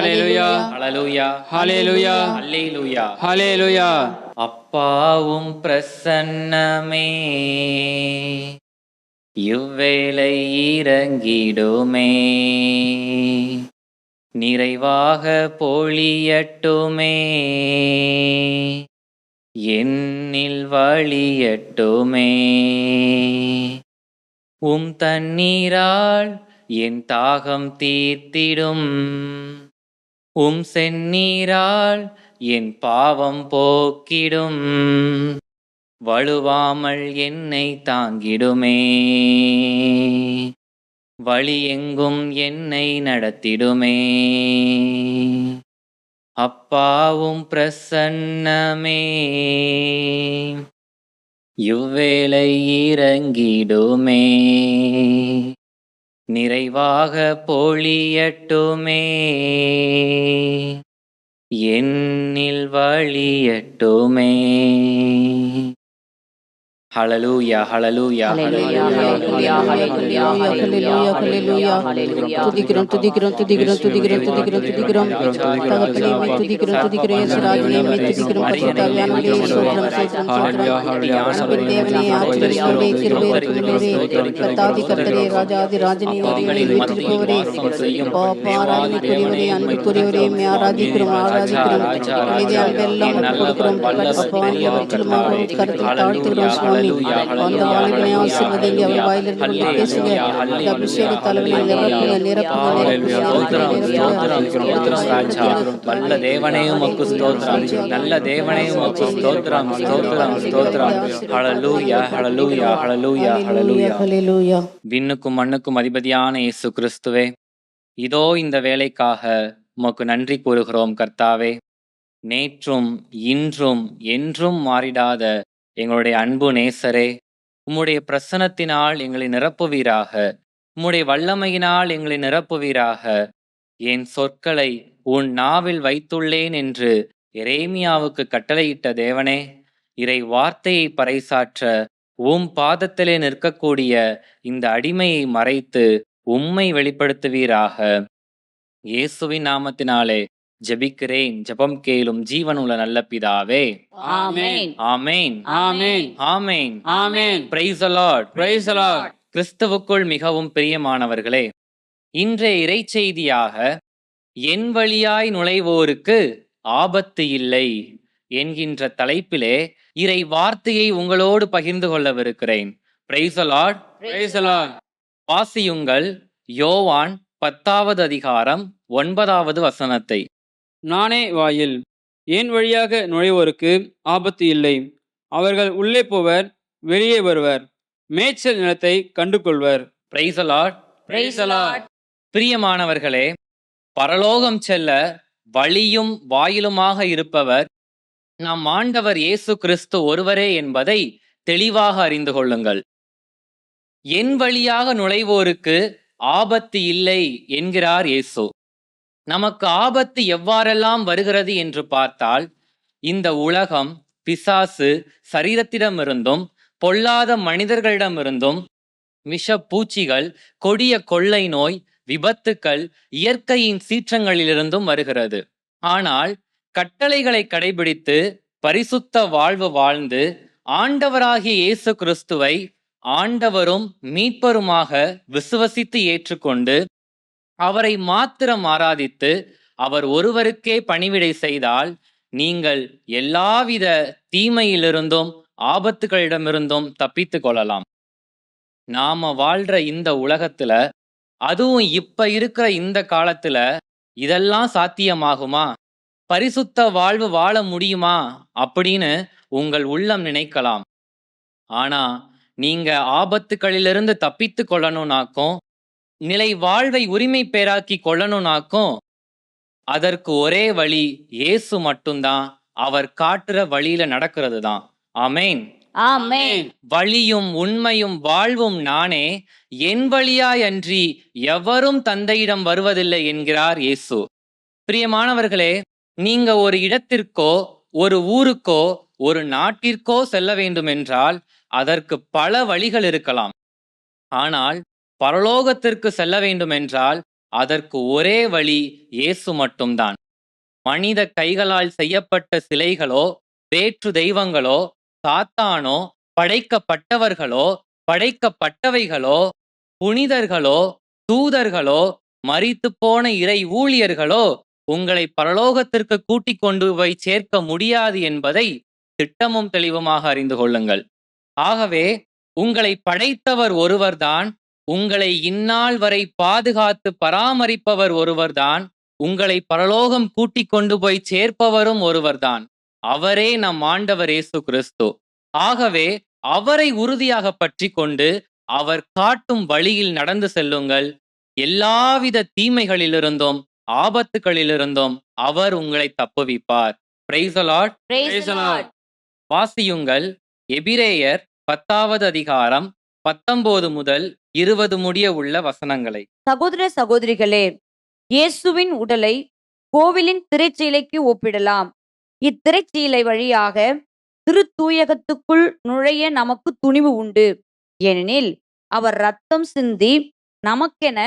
ஹல்லேலூயா ஹல்லேலூயா ஹல்லேலூயா ஹல்லேலூயா. ஹல்லேலூயா. அப்பாவும் பிரசன்னமே இவ்வேளை இறங்கிடுமே, நிறைவாக பொழியட்டுமே, என்னில் வழியட்டுமே. தண்ணீரால் என் தாகம் தீர்த்திடும், செந்நீரால் என் பாவம் போக்கிடும், வழுவாமல் என்னை தாங்கிடுமே, வழி எங்கும் என்னை நடத்திடுமே. அப்பாவும் பிரசன்னமே இவ்வேளை இறங்கிடுமே, நிறைவாக பொழியட்டுமே, என்னில் வழியட்டுமே. ஹல்லேலூயா ஹல்லேலூயா ஹல்லேலூயா ஹல்லேலூயா ஹல்லேலூயா ஹல்லேலூயா ஹல்லேலூயா. துதிக்கிறோம் துதிக்கிறோம் துதிக்கிறோம் துதிக்கிறோம் துதிக்கிறோம் துதிக்கிறோம். தகப்பனே உம்மை துதிக்கிறோம் துதிக்கிறோம். இயேசுராஜனே உம்மை துதிக்கிறோம். பரிசுத்தாவியானவரே ஸ்தோத்திரம் ஸ்தோத்திரம் ஸ்தோத்திரம். அன்பின் தேவனே ஆச்சரியமே கிருபை இருக்குள்ளவரே கர்த்தாதி கர்த்தரே ராஜாதி ராஜனே வீற்றிருப்பவரே அப்பா ஆராதனைக்குரியவரே அன்புக்குரியவரே உம்மை ஆராதிக்கிறோம் ஆராதிக்கிறோம். மீதி அன்பெல்லாம் கொடுக்கிறோம் அப்பா எவற்றிலுமாக கருத்தில் தாழ்த்துகிறோம் சுவாமி. அந்த வாலிபனை ஆசீர்வதிங்க, அவர் வாயிலிருந்து பேசுங்க. இந்த அபிஷேக தலைவனை நிரப்புங்க நல்ல தேவனே உமக்கு ஸ்தோத்திரம், நல்ல தேவனே உமக்கு ஸ்தோத்திரம் ஸ்தோத்திரம் ஸ்தோத்திரம். ஹல்லேலூயா ஹல்லேலூயா ஹல்லேலூயா ஹல்லேலூயா ஹல்லேலூயா. விண்ணுக்கும் மண்ணுக்கும் அதிபதியான இயேசு கிறிஸ்துவே, இதோ இந்த வேலைக்காக உமக்கு நன்றி கூறுகிறோம் கர்த்தாவே. நேற்றும் இன்றும் என்றும் மாறிடாத எங்களுடைய அன்பு நேசரே, உம்முடைய பிரசன்னத்தினால் எங்களை நிரப்புவீராக, உம்முடைய வல்லமையினால் எங்களை நிரப்புவீராக. என் சொற்களை உன் நாவில் வைத்துள்ளேன் என்று எரேமியாவுக்கு கட்டளையிட்ட தேவனே, இறை வார்த்தையை பறைசாற்ற பாதத்திலே நிற்கக்கூடிய இந்த அடிமையை மறைத்து உம்மை வெளிப்படுத்துவீராக. இயேசுவின் நாமத்தினாலே ஜெபிக்கிறேன், ஜெபம் கேளும் ஜீவனுள்ள நல்ல பிதாவே. ஆமென் ஆமென் ஆமென் ஆமென் ஆமென். Praise the Lord praise the Lord. கிறிஸ்துவுக்குள் மிகவும் பிரியமானவர்களே, இன்றைய இறைச்செய்தியாக என் வழியாய் நுழைவோருக்கு ஆபத்து இல்லை என்கின்ற தலைப்பிலே இறை வார்த்தையை உங்களோடு பகிர்ந்து கொள்ளவிருக்கிறேன். Praise the Lord. Praise the Lord. வாசியுங்கள் யோவான் 10வது அதிகாரம் 9வது வசனத்தை. நானே வாயில், என் வழியாக நுழைவோருக்கு ஆபத்து இல்லை. அவர்கள் உள்ளே போவர், வெளியே வருவர், மேய்ச்சல் நிலத்தை கண்டு கொள்வர். Price the Lord. Praise the Lord. பிரியமானவர்களே, பரலோகம் செல்ல வழியும் வாயிலுமாக இருப்பவர் நம் ஆண்டவர் இயேசு கிறிஸ்து ஒருவரே என்பதை தெளிவாக அறிந்து கொள்ளுங்கள். என் வழியாக நுழைவோருக்கு ஆபத்து இல்லை என்கிறார் இயேசு. நமக்கு ஆபத்து எவ்வாறெல்லாம் வருகிறது என்று பார்த்தால், இந்த உலகம் பிசாசு சரீரத்திடமிருந்தும் பொல்லாத மனிதர்களிடமிருந்தும் விஷப்பூச்சிகள், கொடிய கொள்ளை நோய், விபத்துக்கள், இயற்கையின் சீற்றங்களிலிருந்தும் வருகிறது. ஆனால் கட்டளைகளை கடைபிடித்து பரிசுத்த வாழ்வு வாழ்ந்து ஆண்டவராகிய இயேசு கிறிஸ்துவை ஆண்டவரும் மீட்பருமாக விசுவசித்து ஏற்றுக்கொண்டு அவரை மாத்திரம் ஆராதித்து அவர் ஒருவருக்கே பணிவிடை செய்தால் நீங்கள் எல்லாவித தீமையிலிருந்தும் ஆபத்துகளிடமிருந்தும் தப்பித்து கொள்ளலாம். நாம வாழ்ற இந்த உலகத்துல, அதுவும் இப்ப இருக்கிற இந்த காலத்துல இதெல்லாம் சாத்தியமாகுமா, பரிசுத்த வாழ்வு வாழ முடியுமா அப்படின்னு உங்கள் உள்ளம் நினைக்கலாம். ஆனா நீங்க ஆபத்துகளிலிருந்து தப்பித்து கொள்ளணும்னாக்கும், நிலை வாழ்வை உரிமை பேராக்கி கொள்ளணும்னாக்கும், அதற்கு ஒரே வழி இயேசு மட்டும்தான். அவர் காட்டுற வழியில நடக்கிறது தான். ஆமென் ஆமென். வழியும் உண்மையும் வாழ்வும் நானே, என் வழியாய் அன்றி எவரும் தந்தையிடம் வருவதில்லை என்கிறார் இயேசு. பிரியமானவர்களே, நீங்க ஒரு இடத்திற்கோ ஒரு ஊருக்கோ ஒரு நாட்டிற்கோ செல்ல வேண்டும் என்றால் அதற்கு பல வழிகள் இருக்கலாம். ஆனால் பரலோகத்திற்கு செல்ல வேண்டும் என்றால் அதற்கு ஒரே வழி இயேசு மட்டும்தான். மனித கைகளால் செய்யப்பட்ட சிலைகளோ, வேற்று தெய்வங்களோ, சாத்தானோ, படைக்கப்பட்டவர்களோ, படைக்கப்பட்டவைகளோ, புனிதர்களோ, தூதர்களோ, மரித்துப் போன இறை ஊழியர்களோ உங்களை பரலோகத்திற்கு கூட்டிக் கொண்டு போய் சேர்க்க முடியாது என்பதை திட்டமும் தெளிவுமாக அறிந்து கொள்ளுங்கள். ஆகவே உங்களை படைத்தவர் ஒருவர்தான், உங்களை இந்நாள் வரை பாதுகாத்து பராமரிப்பவர் ஒருவர்தான், உங்களை பரலோகம் கூட்டிக் கொண்டு போய் சேர்ப்பவரும் ஒருவர்தான். அவரே நம் ஆண்டவர் இயேசு கிறிஸ்து. ஆகவே அவரை உறுதியாக பற்றி கொண்டு அவர் காட்டும் வழியில் நடந்து செல்லுங்கள். எல்லாவித தீமைகளிலிருந்தும் ஆபத்துகளிலிருந்தும் அவர் உங்களை தப்புவிப்பார். Praise the Lord. Praise the Lord. வாசியுங்கள். எபிரேயர் 10வது அதிகாரம் 19 முதல் 20 முடிய உள்ள வசனங்களை. சகோதர சகோதரிகளே, இயேசுவின் உடலை கோவிலின் திரைச்சீலைக்கு ஒப்பிடலாம். இத்திரைச்சீலை வழியாக திருத்தூயகத்துக்குள் நுழைய நமக்கு துணிவு உண்டு. ஏனெனில் அவர் இரத்தம் சிந்தி நமக்கென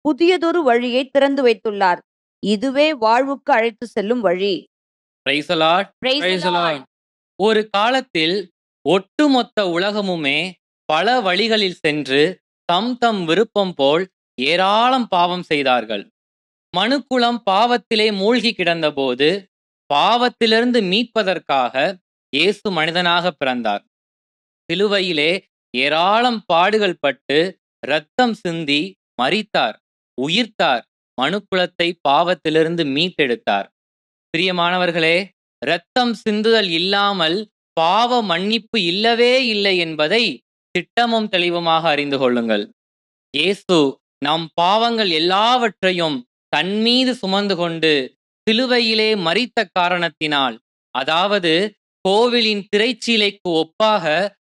புதியதொரு வழியை திறந்து வைத்துள்ளார். இதுவே வாழ்வுக்கு அழைத்து செல்லும் வழி. Price the Lord. Praise the Praise the Lord. Lord. ஒரு காலத்தில் ஒட்டுமொத்த உலகமுமே பல வழிகளில் சென்று தம் தம் விருப்பம் போல் ஏராளம் பாவம் செய்தார்கள். மனுக்குலம் பாவத்திலே மூழ்கி கிடந்தபோது பாவத்திலிருந்து மீட்பதற்காக இயேசு மனிதனாக பிறந்தார். சிலுவையிலே ஏராளம் பாடுகள் பட்டு இரத்தம் சிந்தி மரித்தார், உயிர்த்தார், மனுக்குலத்தை பாவத்திலிருந்து மீட்டெடுத்தார். பிரியமானவர்களே, இரத்தம் சிந்துதல் இல்லாமல் பாவ மன்னிப்பு இல்லவே இல்லை என்பதை திட்டமும் தெளிவுமாக அறிந்து கொள்ளுங்கள். இயேசு நம் பாவங்கள் எல்லாவற்றையும் தன்மீது சுமந்து கொண்டு சிலுவையிலே மரித்த காரணத்தினால், அதாவது கோவிலின் திரைச்சீலைக்கு ஒப்பாக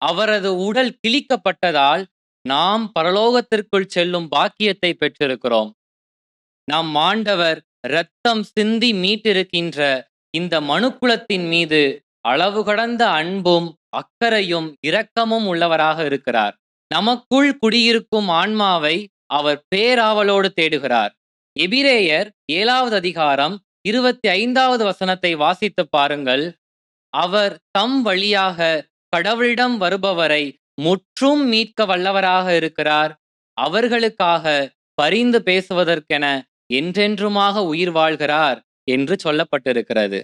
அவரது உடல் கிழிக்கப்பட்டதால் நாம் பரலோகத்திற்குள் செல்லும் பாக்கியத்தை பெற்றிருக்கிறோம். நம் ஆண்டவர் இரத்தம் சிந்தி மீட்டிருக்கின்ற இந்த மனுக்குலத்தின் மீது அளவு கடந்த அன்பும் அக்கறையும் இரக்கமும் உள்ளவராக இருக்கிறார். நமக்குள் குடியிருக்கும் ஆன்மாவை அவர் பேராவலோடு தேடுகிறார். எபிரேயர் 7வது அதிகாரம் 25வது வசனத்தை வாசித்து பாருங்கள். அவர் தம் வழியாக கடவுளிடம் வருபவரை முற்றும் மீட்க வல்லவராக இருக்கிறார். அவர்களுக்காக பரிந்து பேசுவதற்கென என்றென்றுமாக உயிர் வாழ்கிறார் என்று சொல்லப்பட்டிருக்கிறது.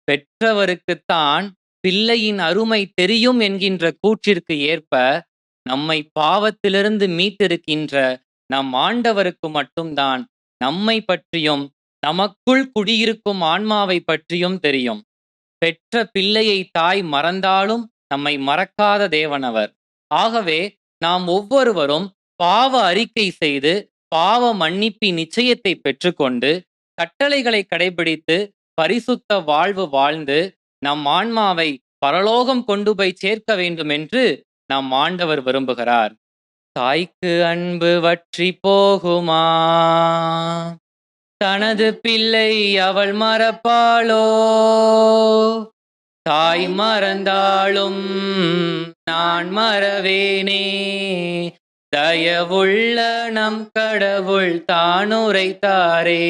பெற்றவருக்குத்தான் பிள்ளையின் அருமை தெரியும் என்கின்ற கூற்றிற்கு ஏற்ப நம்மை பாவத்திலிருந்து மீட்டிருக்கின்ற நம் ஆண்டவருக்கு மட்டும்தான் நம்மை பற்றியும் நமக்குள் குடியிருக்கும் ஆன்மாவை பற்றியும் தெரியும். பெற்ற பிள்ளையை தாய் மறந்தாலும் நம்மை மறக்காத தேவனவர். ஆகவே நாம் ஒவ்வொருவரும் பாவ அறிக்கை செய்து பாவ மன்னிப்பின் நிச்சயத்தை பெற்றுக்கொண்டு கட்டளைகளை கடைபிடித்து பரிசுத்த வாழ்வு வாழ்ந்து நம் ஆன்மாவை பரலோகம் கொண்டு போய் சேர்க்க வேண்டும் என்று நம் ஆண்டவர் விரும்புகிறார். தாய்க்கு அன்பு வற்றி போகுமா? தனது பிள்ளை அவள் மறப்பாளோ? தாய் மறந்தாலும் நான் மறவேனே, தயவுள்ள நம் கடவுள் தான் உரைத்தாரே.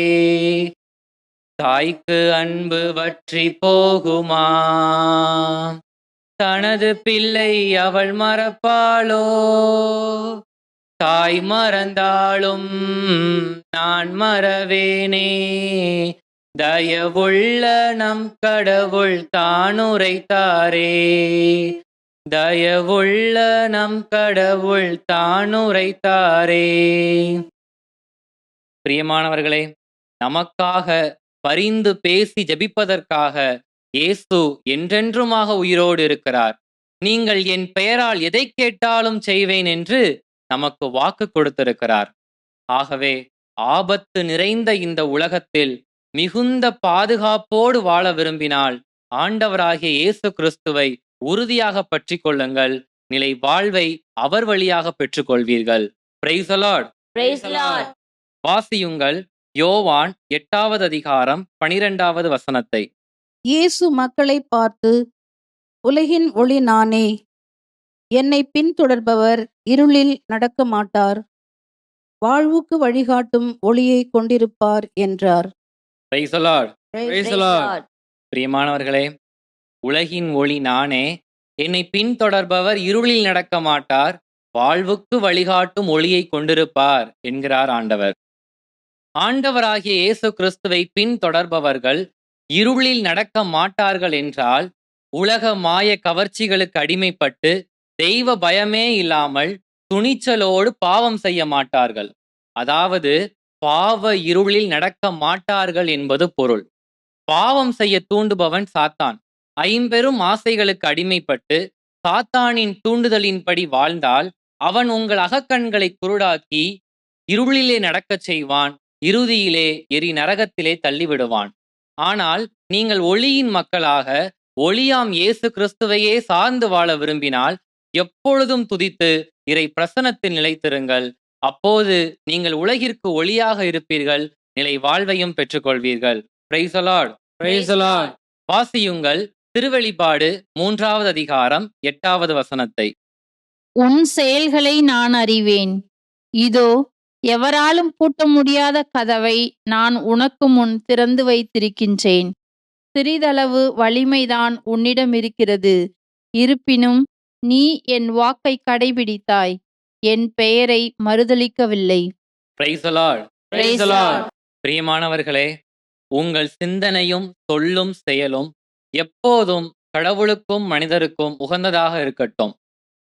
தாய்க்கு அன்பு வற்றி போகுமா? தனது பிள்ளை அவள் மறப்பாளோ? தாய் மறந்தாலும் நான் மறவேனே, தயவுள்ள நம் கடவுள் தான் உரைத்தாரே. தயவுள்ள நம் கடவுள் தான் உரைத்தாரே. பிரியமானவர்களே, நமக்காக பரிந்து பேசி ஜெபிப்பதற்காக இயேசு என்றென்றுமாக உயிரோடு இருக்கிறார். நீங்கள் என் பெயரால் எதை கேட்டாலும் செய்வேன் என்று நமக்கு வாக்கு கொடுத்திருக்கிறார். ஆகவே ஆபத்து நிறைந்த இந்த உலகத்தில் மிகுந்த பாதுகாப்போடு வாழ விரும்பினால் ஆண்டவராகிய இயேசு கிறிஸ்துவை உறுதியாக பற்றி கொள்ளுங்கள். நிலை வாழ்வை அவர் வழியாக பெற்றுக்கொள்வீர்கள். Praise the Lord. Praise the Lord. வாசியுங்கள். யோவான் 8வது அதிகாரம் 12வது வசனத்தை. இயேசு மக்களை பார்த்து, உலகின் ஒளி நானே. என்னை பின்தொடர்பவர் இருளில் நடக்க மாட்டார், வாழ்வுக்கு வழிகாட்டும் ஒளியை கொண்டிருப்பார் என்றார். Praise the Lord. Praise the Lord. பிரியமானவர்களே, உலகின் ஒளி நானே, என்னை பின்தொடர்பவர் இருளில் நடக்க மாட்டார், வாழ்வுக்கு வழிகாட்டும் ஒளியை கொண்டிருப்பார் என்கிறார் ஆண்டவர். ஆண்டவராகிய இயேசு கிறிஸ்துவை பின்தொடர்பவர்கள் இருளில் நடக்க மாட்டார்கள் என்றால், உலக மாய கவர்ச்சிகளுக்கு அடிமைப்பட்டு தெய்வ பயமே இல்லாமல் துணிச்சலோடு பாவம் செய்ய மாட்டார்கள். அதாவது பாவ இருளில் நடக்க மாட்டார்கள் என்பது பொருள். பாவம் செய்ய தூண்டுபவன் சாத்தான். ஐம்பெரும் ஆசைகளுக்கு அடிமைப்பட்டு சாத்தானின் தூண்டுதலின்படி வாழ்ந்தால் அவன் உங்கள் அகக்கண்களை குருடாக்கி இருளிலே நடக்கச் செய்வான், இறுதியிலே எரி நரகத்திலே தள்ளிவிடுவான். ஆனால் நீங்கள் ஒளியின் மக்களாக ஒளியாம் இயேசு கிறிஸ்துவையே சார்ந்து வாழ விரும்பினால் எப்பொழுதும் துதித்து இறை பிரசன்னத்தில் நிலைத்திருங்கள். அப்போது நீங்கள் உலகிற்கு ஒளியாக இருப்பீர்கள், நிலை வாழ்வையும் பெற்றுக்கொள்வீர்கள். Praise the Lord. Praise the Lord. வாசியுங்கள் திருவெளிப்பாடு 3வது அதிகாரம் 8வது வசனத்தை. உன் செயல்களை நான் அறிவேன். இதோ, எவராலும் பூட்ட முடியாத கதவை நான் உனக்கு முன் திறந்து வைத்திருக்கின்றேன். சிறிதளவு வலிமைதான் உன்னிடம் இருக்கிறது. இருப்பினும் நீ என் வாக்கை கடைபிடித்தாய், என் பெயரை மறுதலிக்கவில்லை. Praise the Lord. Praise the Lord. பிரியமானவர்களே, உங்கள் சிந்தனையும் சொல்லும் செயலும் எப்போதும் கடவுளுக்கும் மனிதருக்கும் உகந்ததாக இருக்கட்டும்.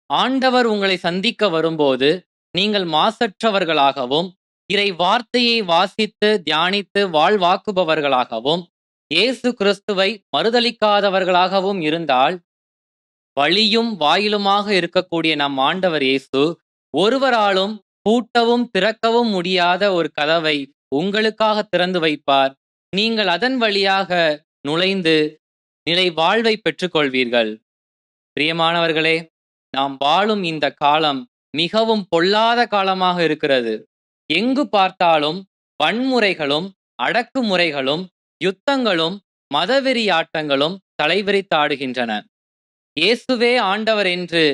ஆண்டவர் உங்களை சந்திக்க வரும்போது நீங்கள் மாசற்றவர்களாகவும் இறை வார்த்தையை வாசித்து தியானித்து வாழ்வாக்குபவர்களாகவும் இயேசு கிறிஸ்துவை மறுதலிக்காதவர்களாகவும் இருந்தால், வழியும் வாயிலுமாக இருக்கக்கூடிய நம் ஆண்டவர் இயேசு ஒருவராலும் பூட்டவும் திறக்கவும் முடியாத ஒரு கதவை உங்களுக்காக திறந்து வைப்பார். நீங்கள் அதன் வழியாக நுழைந்து நிலை வாழ்வை பெற்றுக்கொள்வீர்கள். பிரியமானவர்களே, நாம் வாழும் இந்த காலம் மிகவும் பொல்லாத காலமாக இருக்கிறது. எங்கு பார்த்தாலும் வன்முறைகளும் அடக்குமுறைகளும் யுத்தங்களும் மதவெறியாட்டங்களும் தலைவிரித்தாடுகின்றன. இயேசுவே ஆண்டவர் என்று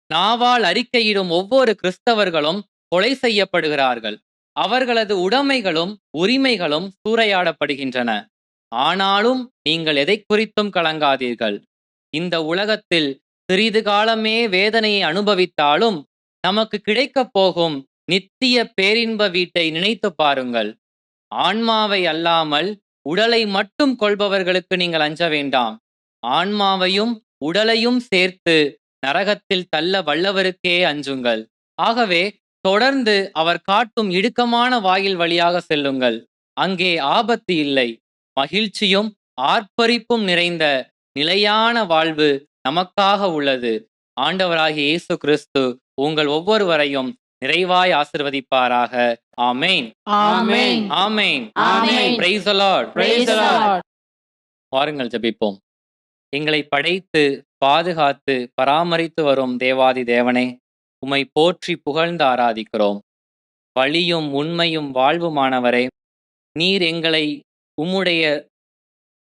நாவால் அறிக்கையிடும் ஒவ்வொரு கிறிஸ்தவர்களும் கொலை செய்யப்படுகிறார்கள். அவர்களது உடைமைகளும் உரிமைகளும் சூறையாடப்படுகின்றன. ஆனாலும் நீங்கள் எதை குறித்தும் கலங்காதீர்கள். இந்த உலகத்தில் சிறிது காலமே வேதனையை அனுபவித்தாலும் நமக்கு கிடைக்கப் போகும் நித்திய பேரின்ப வீட்டை நினைத்து பாருங்கள். ஆன்மாவை அல்லாமல் உடலை மட்டும் கொள்பவர்களுக்கு நீங்கள் அஞ்ச வேண்டாம். ஆன்மாவையும் உடலையும் சேர்த்து நரகத்தில் தள்ள வல்லவருக்கே அஞ்சுங்கள். ஆகவே தொடர்ந்து அவர் காட்டும் இடுக்கமான வாயில் வழியாக செல்லுங்கள். அங்கே ஆபத்து இல்லை, மகிழ்ச்சியும் ஆர்ப்பரிப்பும் நிறைந்த நிலையான வாழ்வு நமக்காக உள்ளது. ஆண்டவராகிய இயேசு கிறிஸ்து உங்கள் ஒவ்வொருவரையும் நிறைவாய் ஆசிர்வதிப்பாராக. ஆமென். ஆமென். ஆமென். ஆமென். Praise the Lord. Praise the Lord. வாருங்கள் ஜெபிப்போம். எங்களை படைத்து பாதுகாத்து பராமரித்து வரும் தேவாதி தேவனே, உம்மை போற்றி புகழ்ந்து ஆராதிக்கிறோம். வழியும் உண்மையும் வாழ்வுமானவரே, நீர் எங்களை உம்முடைய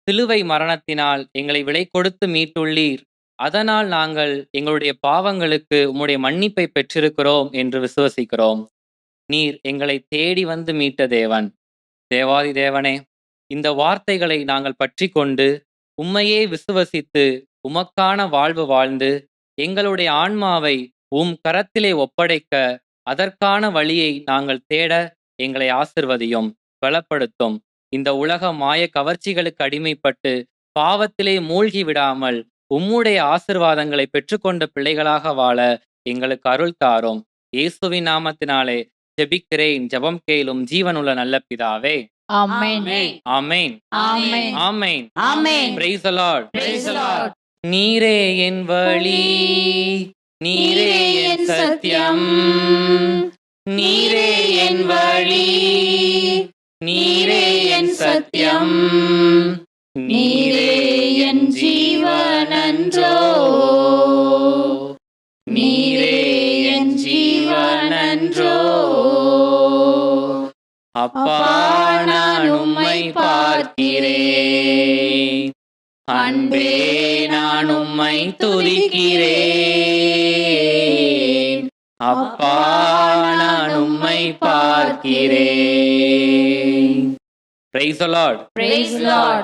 சிலுவை மரணத்தினால் எங்களை விலை கொடுத்து மீட்டுள்ளீர். அதனால் நாங்கள் எங்களுடைய பாவங்களுக்கு உம்முடைய மன்னிப்பை பெற்றிருக்கிறோம் என்று விசுவசிக்கிறோம். நீர் எங்களை தேடி வந்து மீட்ட தேவன். தேவாதி தேவனே, இந்த வார்த்தைகளை நாங்கள் பற்றி கொண்டு உம்மையே விசுவசித்து உமக்கான வாழ்வு வாழ்ந்து எங்களுடைய ஆன்மாவை உம் கரத்திலே ஒப்படைக்க அதற்கான வழியை நாங்கள் தேட எங்களை ஆசிர்வதியும், பலப்படுத்தும். இந்த உலக மாய கவர்ச்சிகளுக்கு அடிமைப்பட்டு பாவத்திலே மூழ்கி விடாமல் உம்முடைய ஆசிர்வாதங்களை பெற்றுக்கொண்ட பிள்ளைகளாக வாழ எங்களுக்கு அருள் தாரும். இயேசுவின் நாமத்தினாலே ஜெபிக்கிறேன், ஜெபம் கேளும் ஜீவனுள்ள நல்ல பிதாவே. ஆமென். ஆமென். ஆமென். ஆமென். ஆமென். Praise the Lord. Praise the Lord. நீரே என் வழி, நீரே என் சத்தியம், நீரே என் வழி, நீரே என் சத்தியம், நீரே என் ஜீவனன்றோ, நீரே என் ஜீவனன்றோ. அப்பா, நான் உம்மை பார்க்கிறேன், அன்பே நான் உம்மை துதிக்கிறேன். அப்பா, நான் உம்மை உம்மை பார்க்கிறேன். Praise the Lord. Praise the Lord.